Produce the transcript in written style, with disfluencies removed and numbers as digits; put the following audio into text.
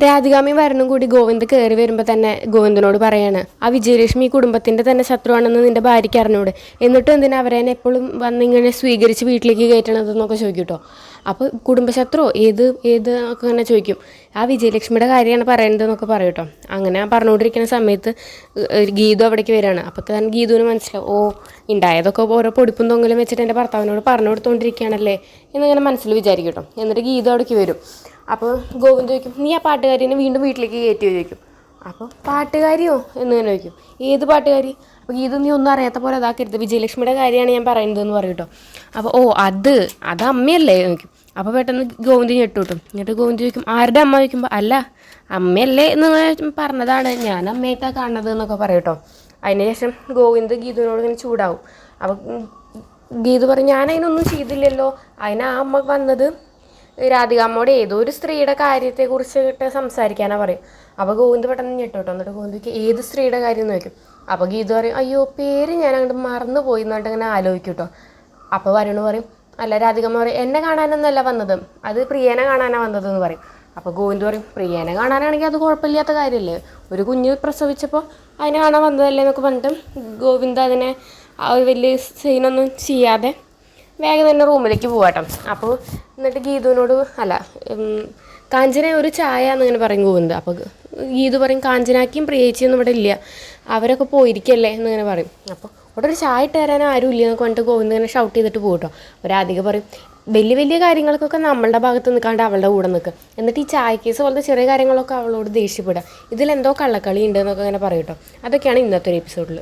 രാധികാമ്മയും വരനും കൂടി ഗോവിന്ദ് കയറി വരുമ്പോൾ തന്നെ ഗോവിന്ദനോട് പറയാണ്, ആ വിജയലക്ഷ്മി ഈ കുടുംബത്തിൻ്റെ തന്നെ ശത്രുവാണെന്ന് നിൻ്റെ ഭാര്യയ്ക്ക് അറിഞ്ഞൂടെ, എന്നിട്ടും എന്തിനാ അവരെ എപ്പോഴും വന്നിങ്ങനെ സ്വീകരിച്ച് വീട്ടിലേക്ക് കയറ്റണതെന്നൊക്കെ ചോദിക്കും കേട്ടോ. അപ്പോൾ കുടുംബശത്രു ഏത് ഏത് ഒക്കെ ഇങ്ങനെ ചോദിക്കും. ആ വിജയലക്ഷ്മിയുടെ കാര്യമാണ് പറയുന്നതെന്നൊക്കെ പറയും കേട്ടോ. അങ്ങനെ പറഞ്ഞുകൊണ്ടിരിക്കുന്ന സമയത്ത് ഗീതു അവിടേക്ക് വരികയാണ്. അപ്പോൾ തന്നെ ഗീതുവിന് മനസ്സിലാവും, ഓ ഉണ്ടായതൊക്കെ ഓരോ പൊടിപ്പും തൊങ്ങലും വെച്ചിട്ട് എൻ്റെ ഭർത്താവിനോട് പറഞ്ഞു കൊടുത്തുകൊണ്ടിരിക്കുകയാണല്ലേ എന്നിങ്ങനെ മനസ്സിൽ വിചാരിക്കും കേട്ടോ. എന്നിട്ട് ഗീതു അവിടേക്ക് വരും. അപ്പോൾ ഗോവിന്ദ് ചോദിക്കും, നീ ആ പാട്ടുകാരിനെ വീണ്ടും വീട്ടിലേക്ക് കയറ്റിയോ ചോദിക്കും. അപ്പോൾ പാട്ടുകാരിയോ എന്നിങ്ങനെ ചോദിക്കും, ഏത് പാട്ടുകാരി? അപ്പോൾ ഗീതു നീ ഒന്നും അറിയാത്ത പോലെ അതാക്കരുത്, വിജയലക്ഷ്മിയുടെ കാര്യമാണ് ഞാൻ പറയുന്നതെന്ന് പറയും കേട്ടോ. അപ്പോൾ ഓ അത് അമ്മയല്ലേ ചോദിക്കും. അപ്പോൾ പെട്ടെന്ന് ഗോവിന്ദ് ഞെട്ടു കിട്ടും. എന്നിട്ട് ഗോവിന്ദ് ചോദിക്കും, ആരുടെ അമ്മ ചോദിക്കുമ്പോൾ, അല്ല അമ്മയല്ലേ എന്ന് പറഞ്ഞതാണ്, ഞാൻ അമ്മയായിട്ടാണ് കാണുന്നത് എന്നൊക്കെ പറയും കേട്ടോ. അതിന് ശേഷം ഗോവിന്ദ് ഗീതുവിനോട് ഇങ്ങനെ ചൂടാവും. അപ്പോൾ ഗീതു പറയും, ഞാൻ അതിനൊന്നും ചെയ്തില്ലല്ലോ, അതിന് ആ അമ്മ വന്നത് രാധികാമ്മോട് ഏതോ ഒരു സ്ത്രീയുടെ കാര്യത്തെക്കുറിച്ചിട്ട് സംസാരിക്കാനാണ് പറയും. അപ്പോൾ ഗോവിന്ദ് പെട്ടെന്ന് ഞെട്ടോട്ടോ. എന്നിട്ട് ഗോവിന്ദ്ക്ക് ഏത് സ്ത്രീയുടെ കാര്യം എന്ന് ചോദിക്കും. അപ്പോൾ ഗീതു പറയും, അയ്യോ പേര് ഞാൻ അങ്ങോട്ട് മറന്നു പോയി എന്നിട്ട് ഇങ്ങനെ ആലോചിക്കും കേട്ടോ. അപ്പോൾ വരുൺ പറയും, അല്ല രാധികാമ്മ പറയും, എന്നെ കാണാനൊന്നല്ല വന്നത്, അത് പ്രിയനെ കാണാനാണ് വന്നതെന്ന് പറയും. അപ്പോൾ ഗോവിന്ദ് പറയും, പ്രിയനെ കാണാനാണെങ്കിൽ അത് കുഴപ്പമില്ലാത്ത കാര്യമല്ലേ, ഒരു കുഞ്ഞ് പ്രസവിച്ചപ്പോൾ അതിനെ കാണാൻ വന്നതല്ലേ എന്നൊക്കെ പറഞ്ഞിട്ട് ഗോവിന്ദ് അതിനെ വലിയ സീനൊന്നും ചെയ്യാതെ വേഗം തന്നെ റൂമിലേക്ക് പോകാട്ടോ. അപ്പോൾ എന്നിട്ട് ഗീതുവിനോട് അല്ല കാഞ്ചന ഒരു ചായ എന്നിങ്ങനെ പറയും ഗോവിന്ദ്. അപ്പോൾ ഗീതു പറയും, കാഞ്ചനാക്കിയും പ്രിയേച്ചിയൊന്നും ഇവിടെ ഇല്ല, അവരൊക്കെ പോയിരിക്കല്ലേ എന്നിങ്ങനെ പറയും. അപ്പോൾ അവിടെ ഒരു ചായ ഇട്ട് തരാൻ ആരും ഇല്ല എന്നൊക്കെ പറഞ്ഞിട്ട് ഗോവിന്ദ് ഇങ്ങനെ ഷൗട്ട് ചെയ്തിട്ട് പോകട്ടോ. രാധിക പറയും, വലിയ വലിയ കാര്യങ്ങൾക്കൊക്കെ നമ്മളുടെ ഭാഗത്ത് നിൽക്കാണ്ട് അവളുടെ കൂടെ നിൽക്കുക, എന്നിട്ട് ഈ ചായ കേസ് പോലത്തെ ചെറിയ കാര്യങ്ങളൊക്കെ അവളോട് ദേഷ്യപ്പെടുക, ഇതിലെന്തോ കള്ളക്കളി ഉണ്ട് എന്നൊക്കെ അങ്ങനെ പറയും കേട്ടോ. അതൊക്കെയാണ് ഇന്നത്തെ ഒരു എപ്പിസോഡിൽ.